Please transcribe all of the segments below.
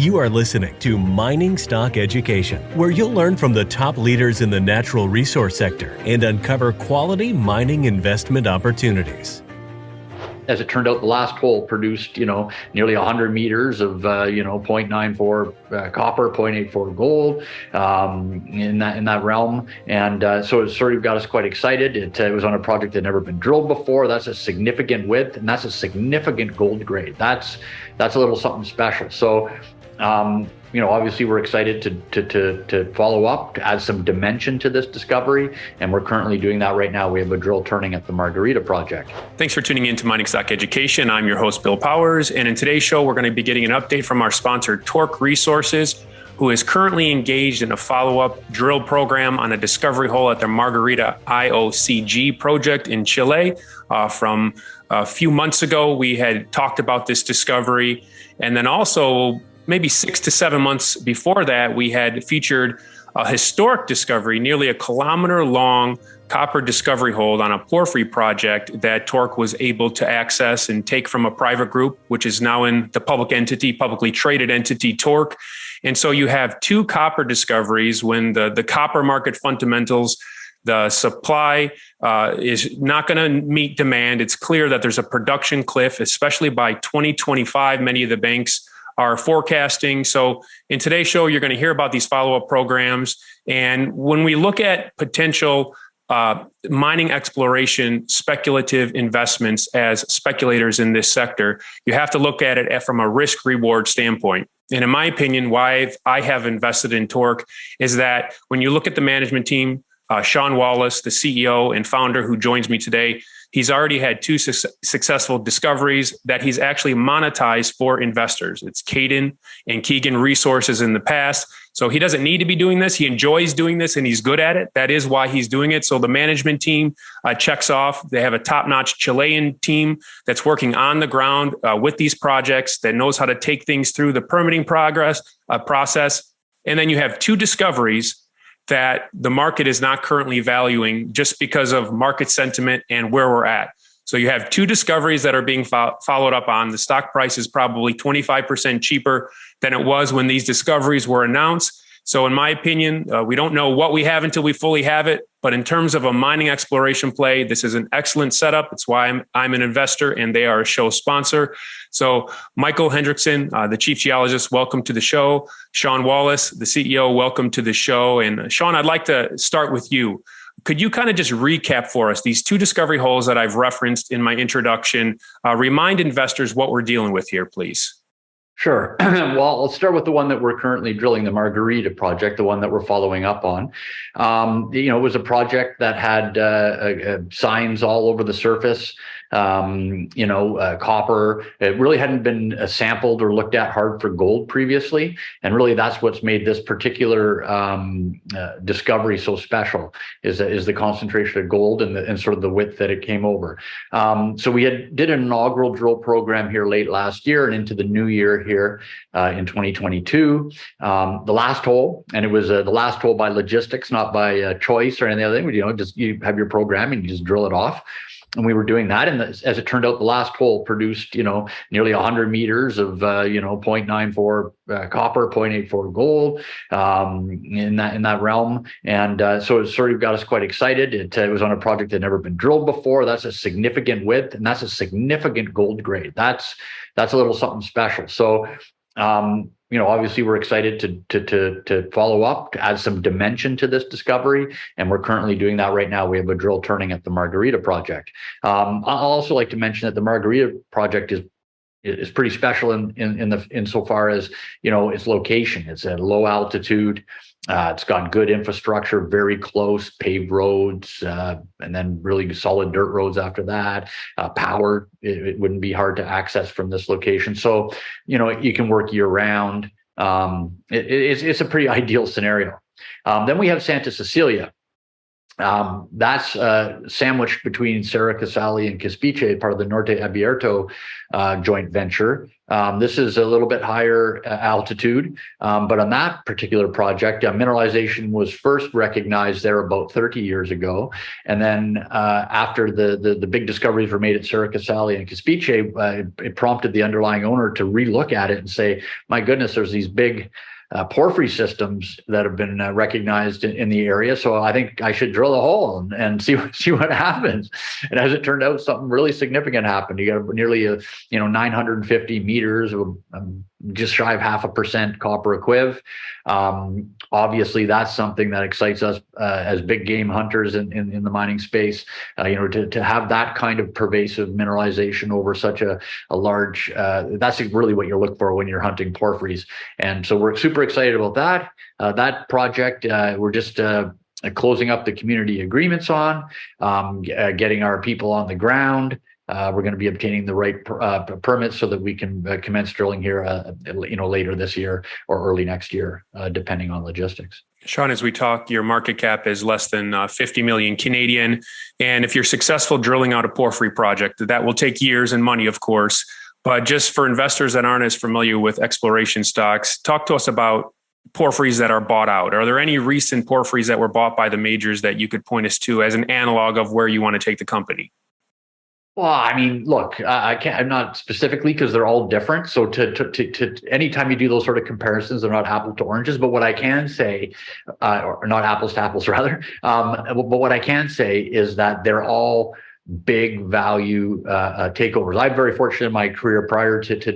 You are listening to Mining Stock Education, where you'll learn from the top leaders in the natural resource sector and uncover quality mining investment opportunities. As it turned out, the last hole produced, nearly 100 meters of, 0.94 copper, 0.84 gold, in that realm. And so it sort of got us quite excited. It was on a project that had never been drilled before. That's a significant width, and that's a significant gold grade. That's a little something special. So, obviously we're excited to follow up, to add some dimension to this discovery, and we're currently doing that right now. We have a drill turning at the Margarita project. Thanks for tuning in to Mining Stock Education. I'm your host, Bill Powers, and in today's show, we're going to be getting an update from our sponsor, Torq Resources, who is currently engaged in a follow-up drill program on a discovery hole at their Margarita IOCG project in Chile. From a few months ago, we had talked about this discovery, and then also maybe 6 to 7 months before that, we had featured a historic discovery, nearly a kilometer-long copper discovery hole on a porphyry project that Torq was able to access and take from a private group, which is now in the publicly traded entity, Torq. And so you have two copper discoveries when the copper market fundamentals, the supply is not going to meet demand. It's clear that there's a production cliff, especially by 2025. Many of the banks are forecasting. So in today's show, you're going to hear about these follow-up programs. And when we look at potential mining exploration, speculative investments as speculators in this sector, you have to look at it from a risk-reward standpoint. And in my opinion, why I have invested in Torq is that when you look at the management team, Shawn Wallace, the CEO and founder who joins me today, he's already had two successful discoveries that he's actually monetized for investors. It's Caden and Keegan Resources in the past. So he doesn't need to be doing this. He enjoys doing this and he's good at it. That is why he's doing it. So the management team checks off. They have a top-notch Chilean team that's working on the ground with these projects, that knows how to take things through the permitting process. And then you have two discoveries that the market is not currently valuing just because of market sentiment and where we're at. So you have two discoveries that are being followed up on. The stock price is probably 25% cheaper than it was when these discoveries were announced. So in my opinion, we don't know what we have until we fully have it. But in terms of a mining exploration play, this is an excellent setup. It's why I'm an investor and they are a show sponsor. So Michael Hendrickson, the chief geologist, welcome to the show. Shawn Wallace, the CEO, welcome to the show. And Shawn, I'd like to start with you. Could you kind of just recap for us these two discovery holes that I've referenced in my introduction? Remind investors what we're dealing with here, please. Sure. Well, I'll start with the one that we're currently drilling, the Margarita project, the one that we're following up on. It was a project that had signs all over the surface. Copper. It really hadn't been sampled or looked at hard for gold previously. And really that's what's made this particular discovery so special is the concentration of gold and sort of the width that it came over. So we did an inaugural drill program here late last year and into the new year here in 2022. The last hole, and it was the last hole by logistics, not by choice or any other thing. Just you have your program and you just drill it off. And we were doing that. And as it turned out, the last hole produced, nearly 100 meters of, 0.94 copper, 0.84 gold, in that realm. And so it sort of got us quite excited. It was on a project that had never been drilled before. That's a significant width, and that's a significant gold grade. That's a little something special. So, obviously we're excited to follow up, to add some dimension to this discovery, and we're currently doing that right now. We have a drill turning at the Margarita project. I'll also like to mention that the Margarita project is pretty special insofar as its location. It's at low altitude. It's got good infrastructure, very close, paved roads, and then really solid dirt roads after that. Power, it wouldn't be hard to access from this location. So, you can work year round. It's a pretty ideal scenario. Then we have Santa Cecilia. That's sandwiched between Serra Casali and Caspice, part of the Norte Abierto joint venture. This is a little bit higher altitude, but on that particular project, mineralization was first recognized there about 30 years ago. And then after the big discoveries were made at Serra Casali and Caspice, it prompted the underlying owner to relook at it and say, my goodness, there's these big porphyry systems that have been recognized in the area. So I think I should drill a hole and see what happens. And as it turned out, something really significant happened. You got nearly 950 meters of just shy of 0.5% copper equiv. Obviously, that's something that excites us as big game hunters in the mining space. To have that kind of pervasive mineralization over such a large, that's really what you're looking for when you're hunting porphyries. And so we're super excited about that. That project, we're just closing up the community agreements on, getting our people on the ground. We're going to be obtaining the right permits so that we can commence drilling here, later this year or early next year, depending on logistics. Shawn, as we talk, your market cap is less than 50 million Canadian. And if you're successful drilling out a porphyry project, that will take years and money, of course. But just for investors that aren't as familiar with exploration stocks, talk to us about porphyries that are bought out. Are there any recent porphyries that were bought by the majors that you could point us to as an analog of where you want to take the company? Well, I mean, look, I'm not specifically, because they're all different. So to anytime you do those sort of comparisons, they're not apples to oranges. But what I can say, or not apples to apples, rather. But what I can say is that they're all big value takeovers. I'm very fortunate in my career prior to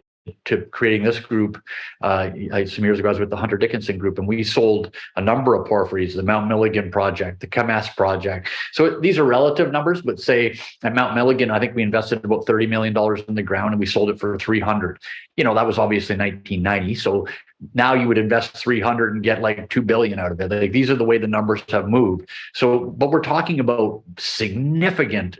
creating this group. Some years ago, I was with the Hunter Dickinson group, and we sold a number of porphyries, the Mount Milligan project, the Camas project. So these are relative numbers, but say at Mount Milligan, I think we invested about $30 million in the ground and we sold it for 300. That was obviously 1990. So now you would invest 300 and get like 2 billion out of it. Like, these are the way the numbers have moved. So, but we're talking about significant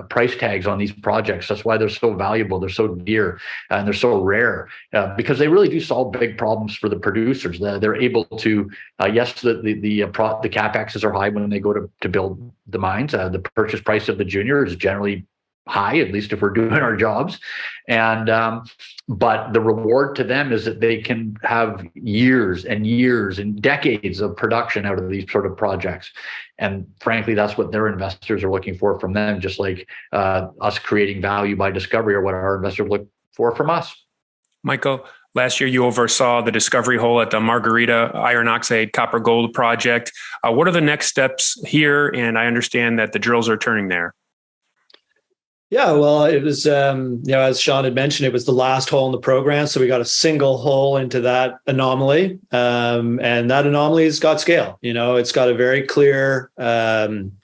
price tags on these projects. That's why they're so valuable. They're so dear and they're so rare, because they really do solve big problems for the producers. They're able to, yes, the capexes are high when they go to build the mines. The purchase price of the junior is generally high, at least if we're doing our jobs. And but the reward to them is that they can have years and years and decades of production out of these sort of projects. And frankly, that's what their investors are looking for from them, just like us creating value by discovery or what our investors look for from us. Michael, last year you oversaw the discovery hole at the Margarita Iron-Oxide-Copper-Gold project. What are the next steps here? And I understand that the drills are turning there. Yeah, well, it was, as Shawn had mentioned, it was the last hole in the program. So we got a single hole into that anomaly. And that anomaly has got scale. It's got a very clear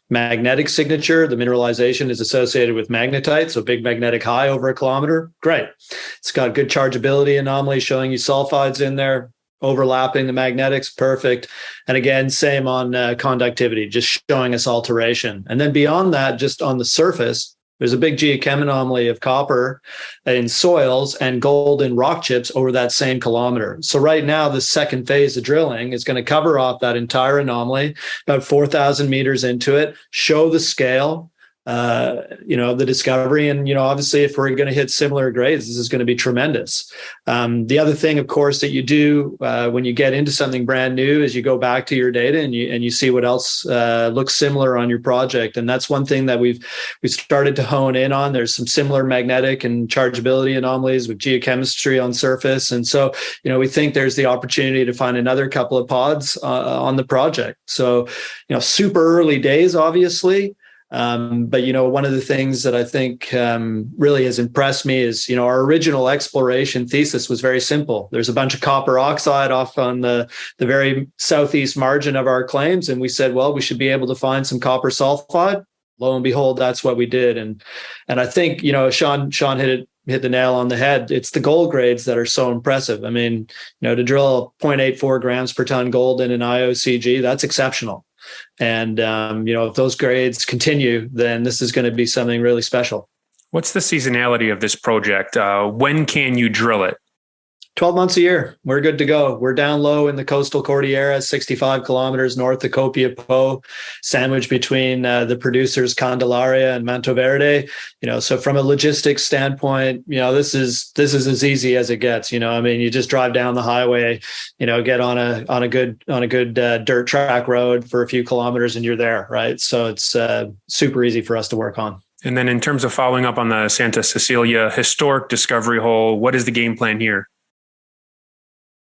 magnetic signature. The mineralization is associated with magnetite. So big magnetic high over 1 kilometer. Great. It's got good chargeability anomaly showing you sulfides in there, overlapping the magnetics. Perfect. And again, same on conductivity, just showing us alteration. And then beyond that, just on the surface, there's a big geochem anomaly of copper in soils and gold in rock chips over that same kilometer. So right now, the second phase of drilling is going to cover off that entire anomaly, about 4,000 meters into it, show the scale, the discovery. And, obviously, if we're going to hit similar grades, this is going to be tremendous. The other thing, of course, that you do when you get into something brand new is you go back to your data and you see what else looks similar on your project. And that's one thing that we've started to hone in on. There's some similar magnetic and chargeability anomalies with geochemistry on surface. And so, we think there's the opportunity to find another couple of pods on the project. So, super early days, obviously. But one of the things that I think really has impressed me is, our original exploration thesis was very simple. There's a bunch of copper oxide off on the very southeast margin of our claims. And we said, well, we should be able to find some copper sulfide. Lo and behold, that's what we did. And I think, Shawn hit the nail on the head. It's the gold grades that are so impressive. I mean, to drill 0.84 grams per ton gold in an IOCG, that's exceptional. And, if those grades continue, then this is going to be something really special. What's the seasonality of this project? When can you drill it? 12 months a year. We're good to go. We're down low in the Coastal Cordillera, 65 kilometers north of Copiapó, sandwiched between the producers Candelaria and Mantoverde. So from a logistics standpoint, this is as easy as it gets. I mean, you just drive down the highway, get on a good dirt track road for a few kilometers, and you're there, right? So it's super easy for us to work on. And then in terms of following up on the Santa Cecilia historic discovery hole, what is the game plan here?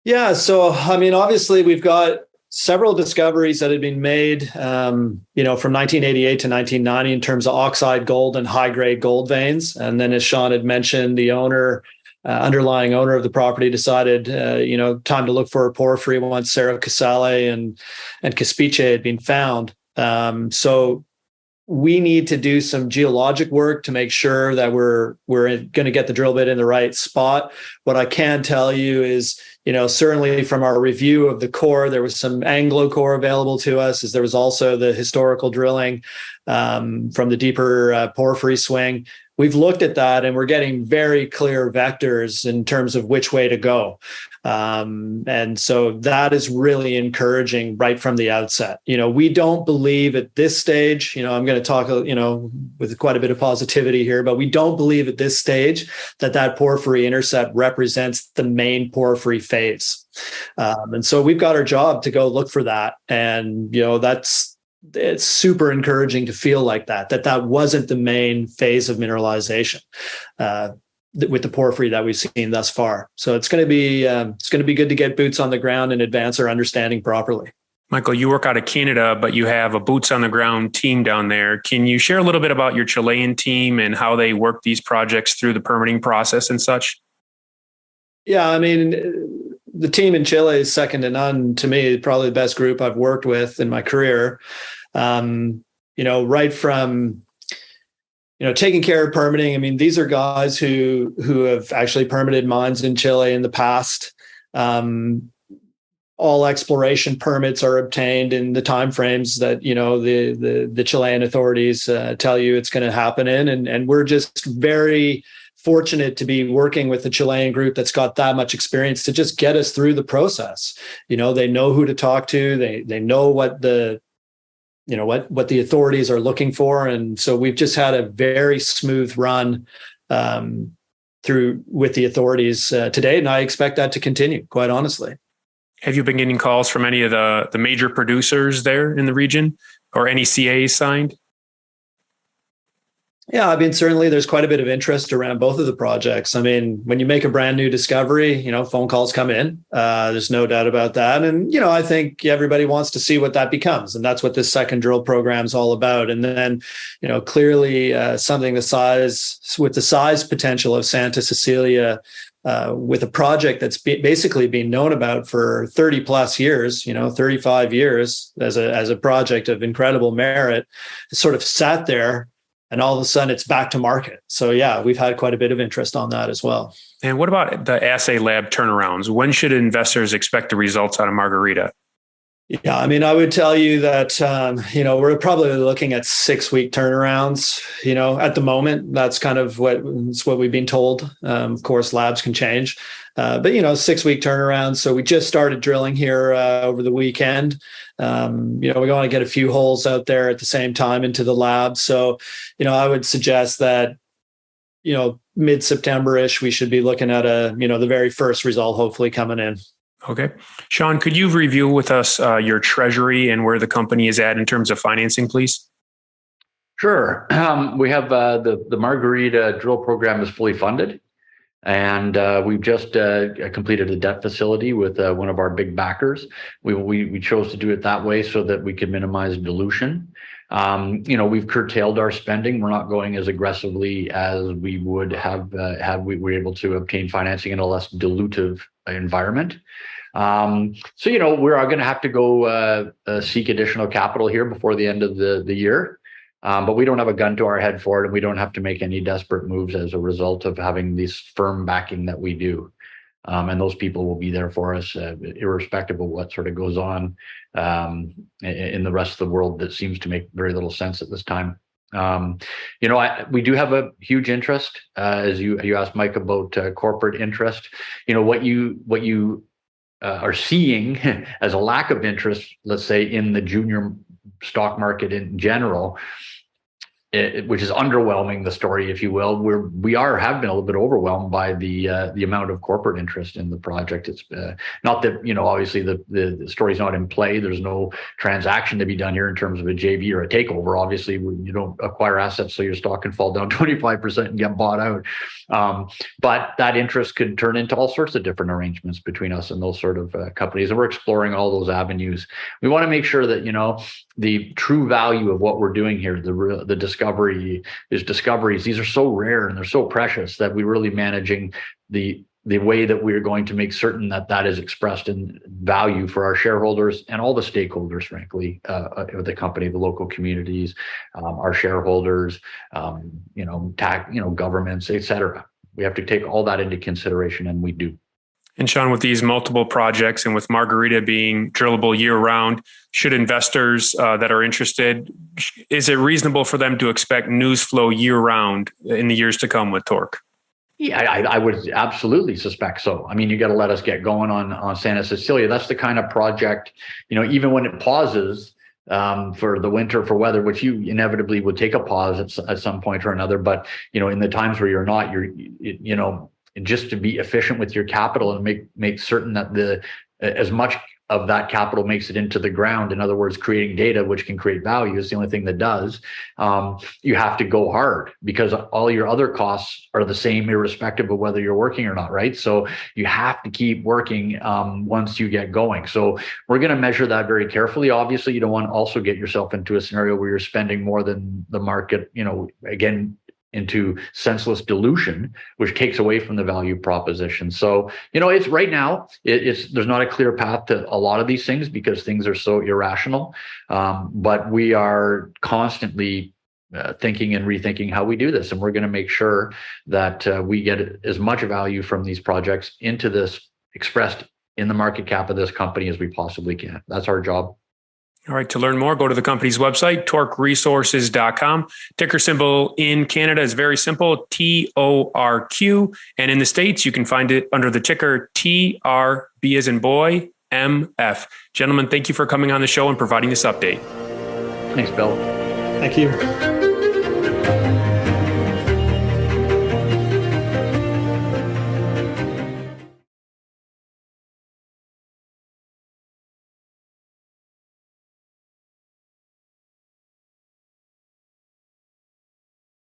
Yeah, so I mean, obviously we've got several discoveries that had been made, from 1988 to 1990 in terms of oxide gold and high grade gold veins. And then, as Shawn had mentioned, the underlying owner of the property decided, time to look for a porphyry once Cerro Casale and Caspiche had been found. So we need to do some geologic work to make sure that we're going to get the drill bit in the right spot. What I can tell you is, certainly from our review of the core, there was some Anglo core available to us, as there was also the historical drilling from the deeper porphyry swing. We've looked at that and we're getting very clear vectors in terms of which way to go. And so that is really encouraging right from the outset. We don't believe at this stage, I'm going to talk, with quite a bit of positivity here, but we don't believe at this stage that porphyry intercept represents the main porphyry phase. And so we've got our job to go look for that. And, it's super encouraging to feel like that wasn't the main phase of mineralization with the porphyry that we've seen thus far. So it's going to be good to get boots on the ground and advance our understanding properly. Michael, you work out of Canada, but you have a boots on the ground team down there. Can you share a little bit about your Chilean team and how they work these projects through the permitting process and such? Yeah, I mean, the team in Chile is second to none to me. Probably the best group I've worked with in my career. Right from taking care of permitting. I mean, these are guys who have actually permitted mines in Chile in the past. All exploration permits are obtained in the timeframes that the Chilean authorities tell you it's going to happen in, and we're just very fortunate to be working with the Chilean group that's got that much experience to just get us through the process. They know who to talk to. They know what the authorities are looking for. And so we've just had a very smooth run through with the authorities today. And I expect that to continue, quite honestly. Have you been getting calls from any of the major producers there in the region or any CAs signed? Yeah, I mean, certainly there's quite a bit of interest around both of the projects. I mean, when you make a brand new discovery, phone calls come in. There's no doubt about that. And, I think everybody wants to see what that becomes. And that's what this second drill program is all about. And then, clearly something with the size potential of Santa Cecilia, with a project that's basically been known about for 30 plus years, 35 years as a project of incredible merit, sort of sat there. And all of a sudden it's back to market. So yeah, we've had quite a bit of interest on that as well. And what about the assay lab turnarounds? When should investors expect the results out of Margarita? Yeah, I mean, I would tell you that, we're probably looking at 6-week turnarounds, at the moment. That's kind of what we've been told. Of course, labs can change, but 6-week turnarounds. So we just started drilling here over the weekend. We're going to get a few holes out there at the same time into the lab. So, I would suggest that, mid-September-ish, we should be looking at the very first result, hopefully coming in. Okay. Shawn, could you review with us your treasury and where the company is at in terms of financing, please? Sure. We have the Margarita drill program is fully funded. And we've just completed a debt facility with one of our big backers. We chose to do it that way so that we could minimize dilution. We've curtailed our spending. We're not going as aggressively as we would have had we were able to obtain financing in a less dilutive environment. We are going to have to go seek additional capital here before the end of the year. But we don't have a gun to our head for it, and we don't have to make any desperate moves as a result of having this firm backing that we do. And those people will be there for us, irrespective of what sort of goes on in the rest of the world that seems to make very little sense at this time. We do have a huge interest, as you asked Mike about corporate interest. What you are seeing as a lack of interest, let's say in the junior stock market in general, which is underwhelming, the story, if you will. We have been a little bit overwhelmed by the amount of corporate interest in the project. It's not that, obviously the story's not in play. There's no transaction to be done here in terms of a JV or a takeover. Obviously, you don't acquire assets so your stock can fall down 25% and get bought out. But that interest could turn into all sorts of different arrangements between us and those sort of companies. And we're exploring all those avenues. We want to make sure that, the true value of what we're doing here, the discoveries, these are so rare and they're so precious that we're really managing the way that we're going to make certain that is expressed in value for our shareholders and all the stakeholders, frankly, of the company, the local communities, our shareholders, governments, et cetera. We have to take all that into consideration, and we do. And Shawn, with these multiple projects and with Margarita being drillable year round, should investors that are interested, is it reasonable for them to expect news flow year round in the years to come with Torq? Yeah, I would absolutely suspect so. I mean, you got to let us get going on Santa Cecilia. That's the kind of project, even when it pauses for the winter, for weather, which you inevitably would take a pause at some point or another. But, in the times where you're not, just to be efficient with your capital and make certain that as much of that capital makes it into the ground. In other words, creating data which can create value is the only thing that does. You have to go hard because all your other costs are the same, irrespective of whether you're working or not, right? So you have to keep working once you get going. So we're going to measure that very carefully. Obviously, you don't want to also get yourself into a scenario where you're spending more than the market, again, into senseless dilution, which takes away from the value proposition. So, it's right now, there's not a clear path to a lot of these things because things are so irrational. But we are constantly thinking and rethinking how we do this. And we're going to make sure that we get as much value from these projects into this expressed in the market cap of this company as we possibly can. That's our job. All right. To learn more, go to the company's website, TorqResources.com. Ticker symbol in Canada is very simple, TORQ. And in the States, you can find it under the ticker TRB as in boy, MF. Gentlemen, thank you for coming on the show and providing this update. Thanks, Bill. Thank you.